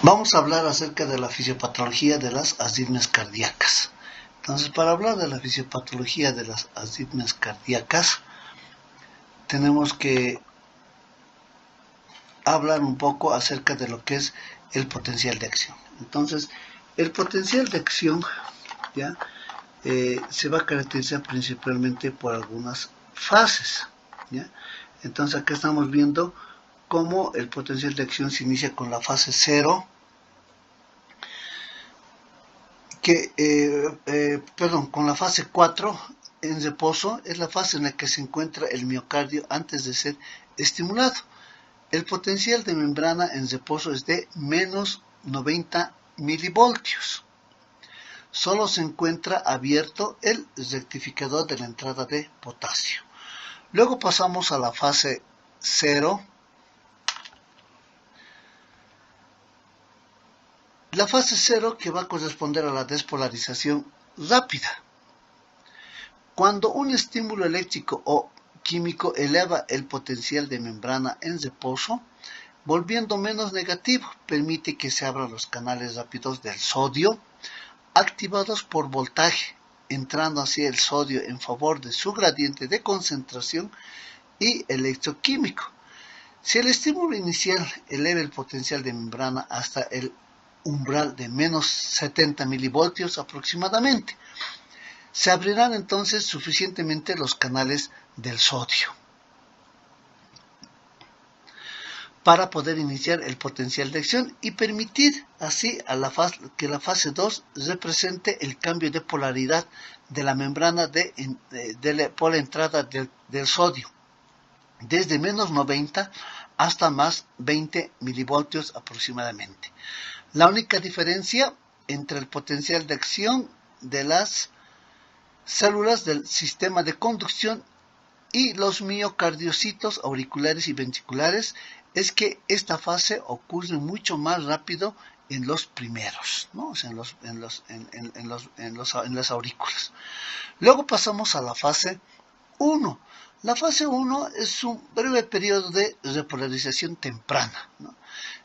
Vamos a hablar acerca de la fisiopatología de las arritmias cardíacas. Entonces, para hablar de la fisiopatología de las arritmias cardíacas, tenemos que hablar un poco acerca de lo que es el potencial de acción. Entonces, el potencial de acción ¿ya? Se va a caracterizar principalmente por algunas fases. ¿Ya? Entonces, acá estamos viendo cómo el potencial de acción se inicia con la fase 0, con la fase 4 en reposo. Es la fase en la que se encuentra el miocardio antes de ser estimulado. El potencial de membrana en reposo es de menos 90 milivoltios. Solo se encuentra abierto el rectificador de la entrada de potasio. Luego pasamos a la fase 0. La fase 0 que va a corresponder a la despolarización rápida. Cuando un estímulo eléctrico o químico eleva el potencial de membrana en reposo, volviendo menos negativo, permite que se abran los canales rápidos del sodio, activados por voltaje, entrando así el sodio en favor de su gradiente de concentración y electroquímico. Si el estímulo inicial eleva el potencial de membrana hasta el umbral de menos 70 milivoltios aproximadamente, se abrirán entonces suficientemente los canales del sodio para poder iniciar el potencial de acción y permitir así que la fase 2 represente el cambio de polaridad de la membrana por la entrada del sodio, desde menos 90 hasta más 20 milivoltios aproximadamente. La única diferencia entre el potencial de acción de las células del sistema de conducción y los miocardiocitos auriculares y ventriculares es que esta fase ocurre mucho más rápido en los primeros, ¿no? O sea, en las aurículas. Luego pasamos a la fase 1. La fase 1 es un breve periodo de repolarización temprana, ¿no?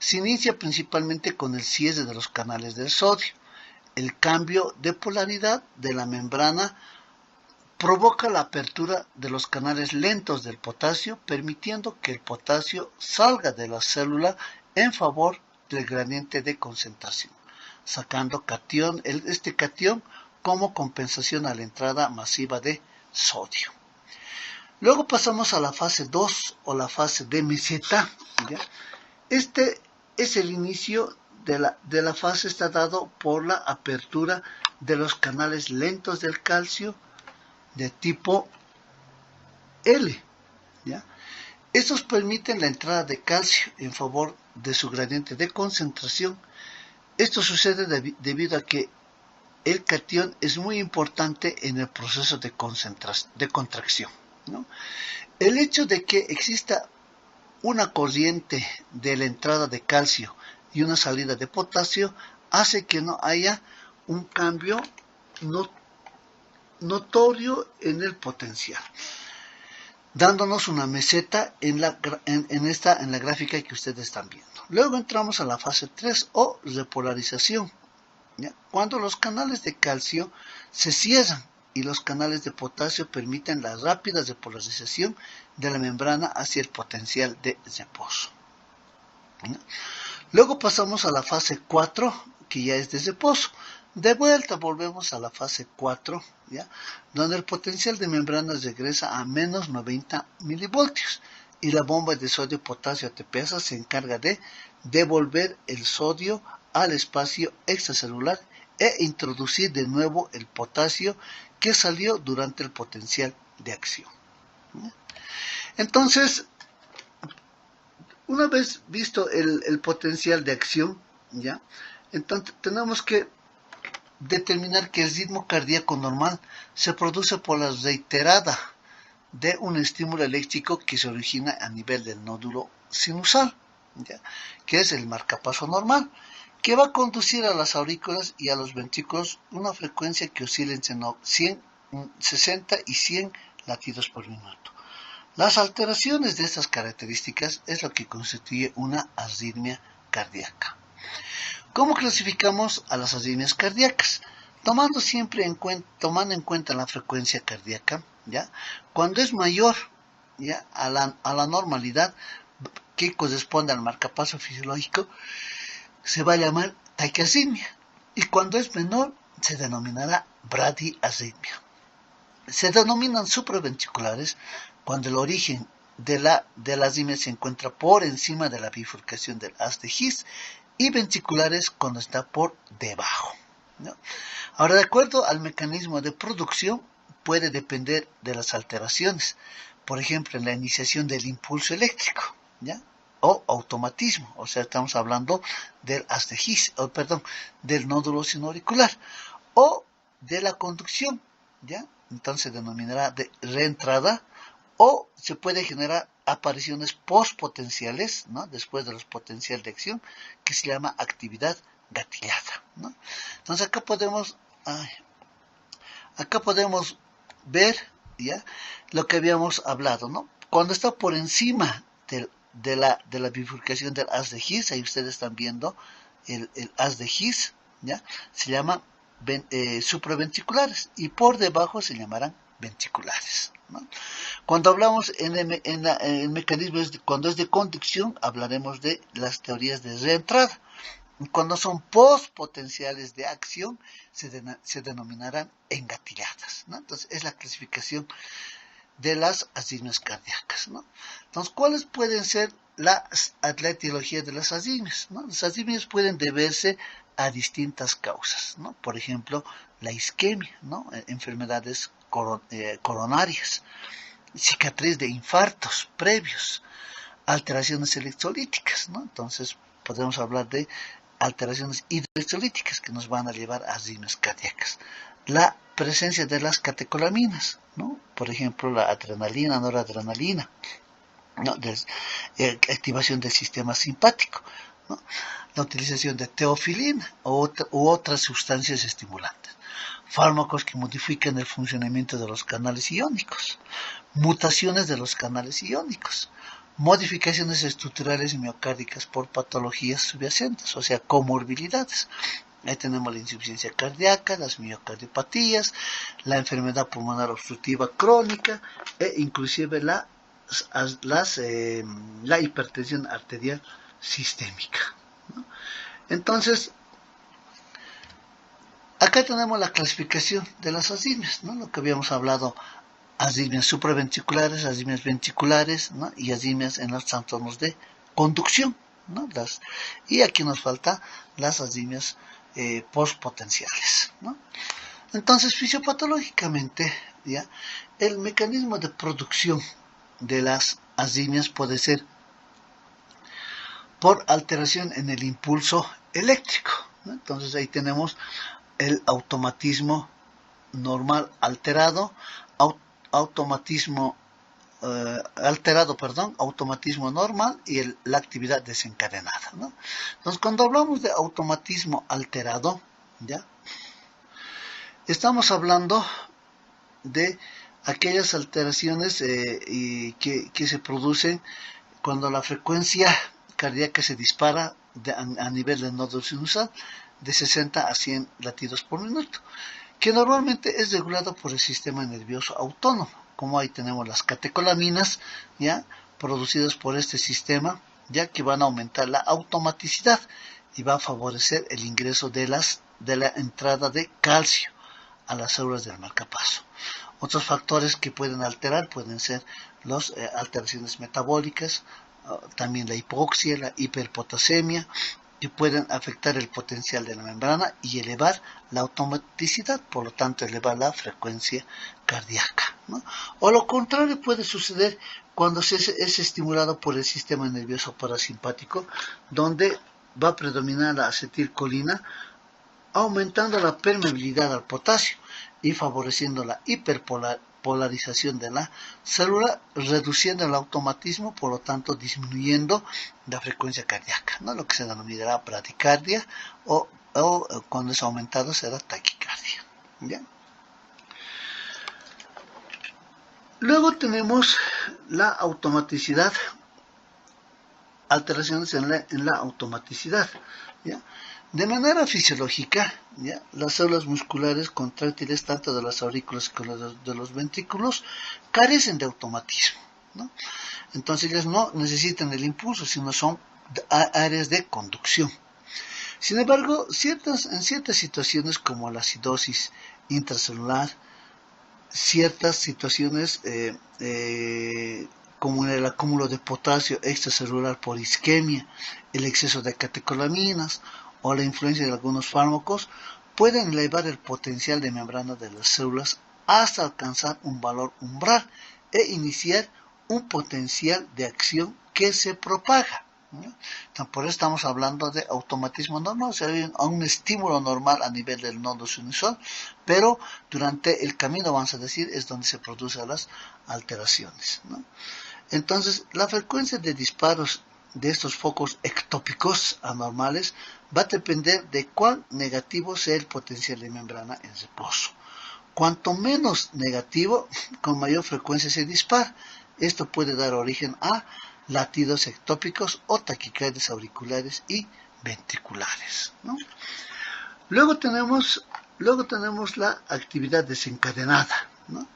Se inicia principalmente con el cierre de los canales del sodio. El cambio de polaridad de la membrana provoca la apertura de los canales lentos del potasio, permitiendo que el potasio salga de la célula en favor del gradiente de concentración, sacando este catión como compensación a la entrada masiva de sodio. Luego pasamos a la fase 2 o la fase de meseta. ¿Ya? Este es el inicio de la fase, está dado por la apertura de los canales lentos del calcio de tipo L. ¿Ya? Estos permiten la entrada de calcio en favor de su gradiente de concentración. Esto sucede debido a que el catión es muy importante en el proceso de contracción, ¿no? El hecho de que exista una corriente de la entrada de calcio y una salida de potasio hace que no haya un cambio notorio en el potencial, dándonos una meseta en la gráfica que ustedes están viendo. Luego entramos a la fase 3 o repolarización, ¿ya? Cuando los canales de calcio se cierran y los canales de potasio permiten la rápida repolarización de la membrana hacia el potencial de reposo. ¿Ya? Luego pasamos a la fase 4, que ya es de reposo. De vuelta volvemos a la fase 4, ¿ya? Donde el potencial de membrana regresa a menos 90 milivoltios y la bomba de sodio potasio ATPasa se encarga de devolver el sodio al espacio extracelular e introducir de nuevo el potasio que salió durante el potencial de acción. ¿Ya? Entonces, una vez visto el potencial de acción, ¿ya? Entonces tenemos que determinar que el ritmo cardíaco normal se produce por la reiterada de un estímulo eléctrico que se origina a nivel del nódulo sinusal, ¿ya? Que es el marcapaso normal, que va a conducir a las aurículas y a los ventrículos una frecuencia que oscila entre 60 y 100 latidos por minuto. Las alteraciones de estas características es lo que constituye una arritmia cardíaca. ¿Cómo clasificamos a las arritmias cardíacas? Tomando en cuenta la frecuencia cardíaca, ¿ya? Cuando es mayor, ¿ya? a la normalidad que corresponde al marcapaso fisiológico, se va a llamar taquiarritmia. Y cuando es menor, se denominará bradiarritmia. Se denominan supraventriculares cuando el origen de la arritmia se encuentra por encima de la bifurcación del haz de His, y ventriculares cuando está por debajo, ¿no? Ahora, de acuerdo al mecanismo de producción, puede depender de las alteraciones, por ejemplo, en la iniciación del impulso eléctrico, ¿ya? O automatismo, o sea, estamos hablando del haz de His, del nódulo sinoauricular, o de la conducción, ¿ya? Entonces se denominará de reentrada, o se puede generar apariciones postpotenciales, ¿no? Después de los potenciales de acción, que se llama actividad gatillada, ¿no? Entonces acá podemos ver, ¿ya? Lo que habíamos hablado, ¿no? Cuando está por encima de la bifurcación del haz de His, ahí ustedes están viendo el haz de His, ¿ya? Se llaman supraventriculares, y por debajo se llamarán ventriculares, ¿no? Cuando hablamos en el mecanismo, cuando es de conducción, hablaremos de las teorías de reentrada. Cuando son postpotenciales de acción, se denominarán engatilladas, ¿no? Entonces, es la clasificación de las arritmias cardíacas, ¿no? Entonces, ¿cuáles pueden ser la etiología de las arritmias, ¿no? Las arritmias pueden deberse a distintas causas, ¿no? Por ejemplo, la isquemia, ¿no? Enfermedades coronarias, cicatriz de infartos previos, alteraciones electrolíticas, ¿no? Entonces, podemos hablar de alteraciones hidroelectrolíticas que nos van a llevar a arritmias cardíacas. La presencia de las catecolaminas, ¿no? Por ejemplo, la adrenalina, noradrenalina, ¿no? Activación del sistema simpático, ¿no? La utilización de teofilina u otras sustancias estimulantes. Fármacos que modifican el funcionamiento de los canales iónicos. Mutaciones de los canales iónicos. Modificaciones estructurales y miocárdicas por patologías subyacentes, o sea, comorbilidades. Ahí tenemos la insuficiencia cardíaca, las miocardiopatías, la enfermedad pulmonar obstructiva crónica e inclusive la hipertensión arterial sistémica, ¿no? Entonces, acá tenemos la clasificación de las arritmias, ¿no? Lo que habíamos hablado: arritmias supraventriculares, arritmias ventriculares, ¿no? Y arritmias en los trastornos de conducción, ¿no? Y aquí nos falta las arritmias postpotenciales, ¿no? Entonces, fisiopatológicamente, ¿ya? El mecanismo de producción de las arritmias puede ser por alteración en el impulso eléctrico, ¿no? Entonces ahí tenemos el automatismo normal alterado, automatismo normal y la actividad desencadenada, ¿no? Entonces, cuando hablamos de automatismo alterado, ¿ya? Estamos hablando de aquellas alteraciones que se producen cuando la frecuencia cardíaca se dispara a nivel del nódulo sinusal de 60 a 100 latidos por minuto, que normalmente es regulado por el sistema nervioso autónomo, como ahí tenemos las catecolaminas, ya producidas por este sistema, ya que van a aumentar la automaticidad y va a favorecer el ingreso de la entrada de calcio a las células del marcapaso. Otros factores que pueden alterar pueden ser las alteraciones metabólicas, también la hipoxia, la hiperpotasemia, que pueden afectar el potencial de la membrana y elevar la automaticidad, por lo tanto elevar la frecuencia cardíaca, ¿no? O lo contrario puede suceder cuando es estimulado por el sistema nervioso parasimpático, donde va a predominar la acetilcolina, aumentando la permeabilidad al potasio y favoreciendo la hiperpolarización de la célula, reduciendo el automatismo, por lo tanto disminuyendo la frecuencia cardíaca, ¿no? Lo que se denominará bradicardia o cuando es aumentado será taquicardia, ¿ya? Luego tenemos la automaticidad, alteraciones en la automaticidad, ¿ya? De manera fisiológica, ¿ya? Las células musculares contráctiles, tanto de las aurículas como de los ventrículos, carecen de automatismo, ¿no? Entonces ellas no necesitan el impulso, sino son áreas de conducción. Sin embargo, en ciertas situaciones como la acidosis intracelular, ciertas situaciones como en el acúmulo de potasio extracelular por isquemia, el exceso de catecolaminas o la influencia de algunos fármacos, pueden elevar el potencial de membrana de las células hasta alcanzar un valor umbral e iniciar un potencial de acción que se propaga. Entonces, por eso estamos hablando de automatismo normal, o sea, hay un estímulo normal a nivel del nodo sinusoide, pero durante el camino, vamos a decir, es donde se producen las alteraciones, ¿no? Entonces, la frecuencia de disparos de estos focos ectópicos anormales va a depender de cuán negativo sea el potencial de membrana en reposo. Cuanto menos negativo, con mayor frecuencia se dispara. Esto puede dar origen a latidos ectópicos o taquicardias auriculares y ventriculares, ¿no? Luego tenemos la actividad desencadenada, ¿no?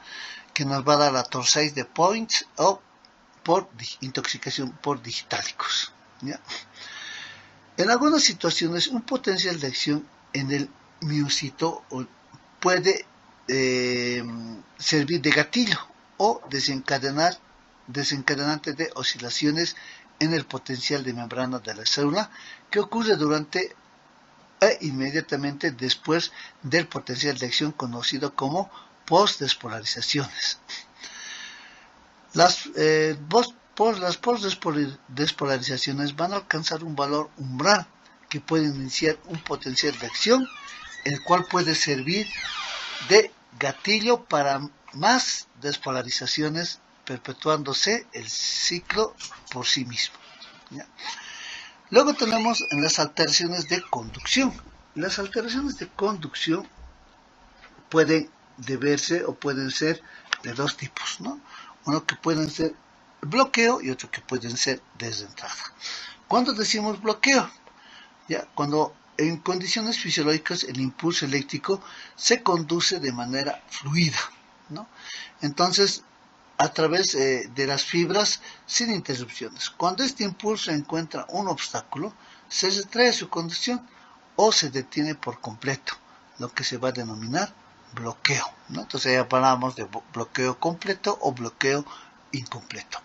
Que nos va a dar la torsades de Points o por intoxicación por digitálicos, ¿ya? En algunas situaciones, un potencial de acción en el miocito puede servir de gatillo o desencadenante de oscilaciones en el potencial de membrana de la célula que ocurre durante e inmediatamente después del potencial de acción conocido como postdespolarizaciones. Las postdespolarizaciones van a alcanzar un valor umbral que puede iniciar un potencial de acción, el cual puede servir de gatillo para más despolarizaciones, perpetuándose el ciclo por sí mismo, ¿ya? Luego tenemos las alteraciones de conducción. Las alteraciones de conducción pueden deberse o pueden ser de dos tipos, ¿no? Uno que pueden ser bloqueo y otro que pueden ser desentrada. ¿Cuándo decimos bloqueo? ¿Ya? Cuando en condiciones fisiológicas el impulso eléctrico se conduce de manera fluida, ¿no? Entonces, a través de las fibras sin interrupciones. Cuando este impulso encuentra un obstáculo, se retrae su conducción o se detiene por completo, lo que se va a denominar bloqueo, ¿no? Entonces ya hablamos de bloqueo completo o bloqueo incompleto,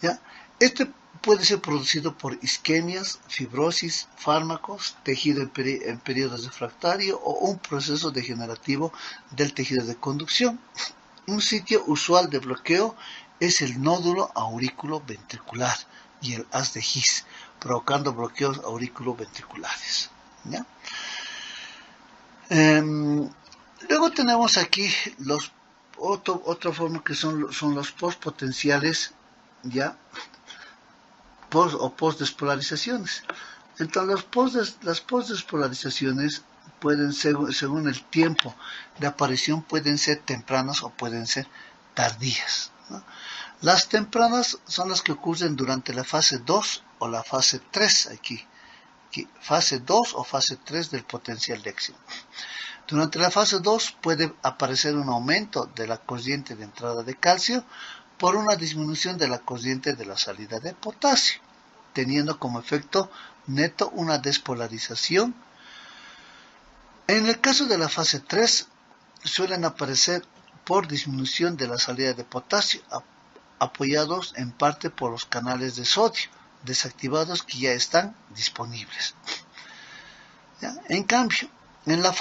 ¿ya? Este puede ser producido por isquemias, fibrosis, fármacos, tejido en periodos refractario o un proceso degenerativo del tejido de conducción. Un sitio usual de bloqueo es el nódulo aurículo-ventricular y el haz de His, provocando bloqueos auriculoventriculares, ¿ya? Luego tenemos aquí otra forma que son los postpotenciales, ¿ya? Postdespolarizaciones. Entonces las postdespolarizaciones pueden, según el tiempo de aparición, pueden ser tempranas o pueden ser tardías, ¿no? Las tempranas son las que ocurren durante la fase 2 o la fase 3, aquí fase 2 o fase 3 del potencial de acción. Durante la fase 2 puede aparecer un aumento de la corriente de entrada de calcio por una disminución de la corriente de la salida de potasio, teniendo como efecto neto una despolarización. En el caso de la fase 3, suelen aparecer por disminución de la salida de potasio, apoyados en parte por los canales de sodio desactivados que ya están disponibles, ¿ya? En cambio, en la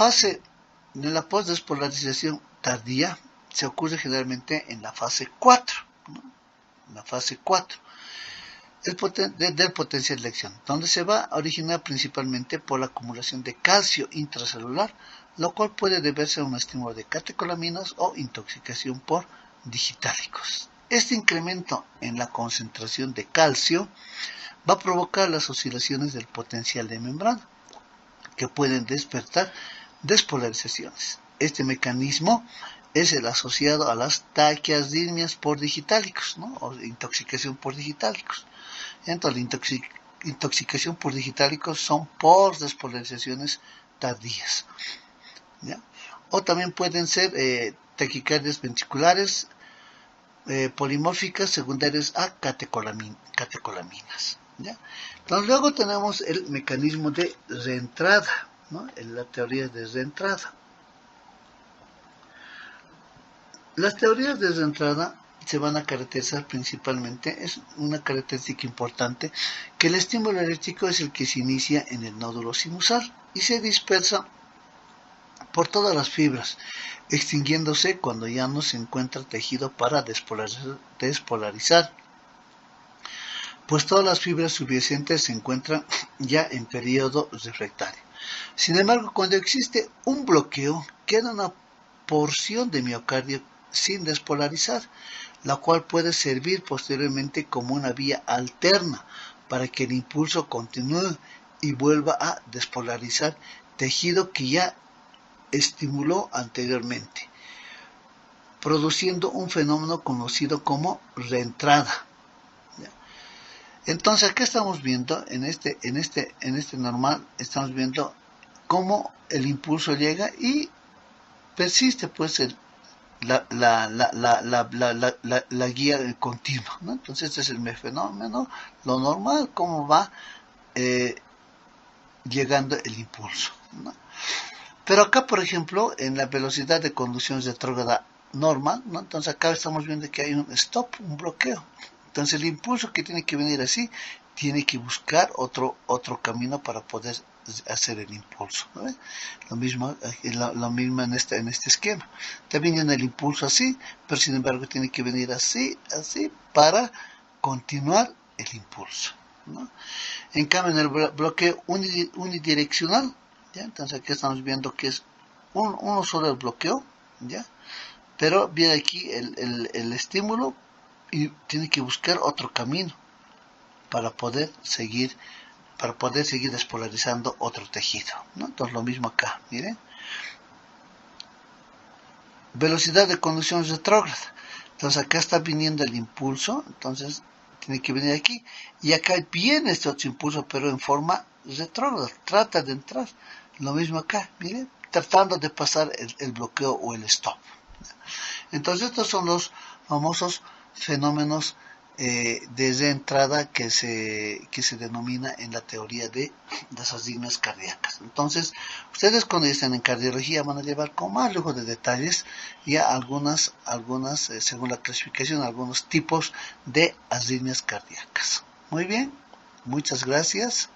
postdespolarización tardía se ocurre generalmente en la fase 4, ¿no? En la fase 4 del potencial de acción, donde se va a originar principalmente por la acumulación de calcio intracelular, lo cual puede deberse a un estímulo de catecolaminas o intoxicación por digitálicos. Este incremento en la concentración de calcio va a provocar las oscilaciones del potencial de membrana, que pueden despertar despolarizaciones. Este mecanismo es el asociado a las taquiarritmias por digitálicos, ¿no? O intoxicación por digitálicos. Entonces, intoxicación por digitalicos son por despolarizaciones tardías, ¿ya? O también pueden ser taquicardias ventriculares polimórficas secundarias a catecolaminas, ¿ya? Entonces luego tenemos el mecanismo de reentrada, ¿no? En la teoría de reentrada. Las teorías de reentrada se van a caracterizar principalmente, es una característica importante, que el estímulo eléctrico es el que se inicia en el nódulo sinusal y se dispersa por todas las fibras, extinguiéndose cuando ya no se encuentra tejido para despolarizar, pues todas las fibras subyacentes se encuentran ya en periodo refractario. Sin embargo, cuando existe un bloqueo, queda una porción de miocardio sin despolarizar, la cual puede servir posteriormente como una vía alterna para que el impulso continúe y vuelva a despolarizar tejido que ya estimuló anteriormente, produciendo un fenómeno conocido como reentrada. Entonces, acá estamos viendo, en este normal, estamos viendo cómo el impulso llega y persiste, pues, la guía continua, ¿no? Entonces, este es el fenómeno, lo normal, cómo va llegando el impulso, ¿no? Pero acá, por ejemplo, en la velocidad de conducción retrógrada normal, ¿no? Entonces acá estamos viendo que hay un stop, un bloqueo. Entonces el impulso que tiene que venir así, tiene que buscar otro camino para poder hacer el impulso, ¿no? Lo mismo en este esquema. También viene el impulso así, pero sin embargo tiene que venir así, para continuar el impulso, ¿no? En cambio, en el bloqueo unidireccional, ¿ya? Entonces aquí estamos viendo que es uno solo el bloqueo, ¿ya? Pero viene aquí el estímulo y tiene que buscar otro camino para poder seguir despolarizando otro tejido, ¿no? Entonces lo mismo acá, miren. Velocidad de conducción retrógrada. Entonces acá está viniendo el impulso, entonces tiene que venir aquí. Y acá viene este otro impulso, pero en forma retrógrada. Trata de entrar. Lo mismo acá, miren, tratando de pasar el bloqueo o el stop. Entonces estos son los famosos fenómenos de reentrada que se denomina en la teoría de las arritmias cardíacas. Entonces, ustedes cuando estén en cardiología van a llevar con más lujo de detalles ya algunas según la clasificación, algunos tipos de arritmias cardíacas. Muy bien, muchas gracias.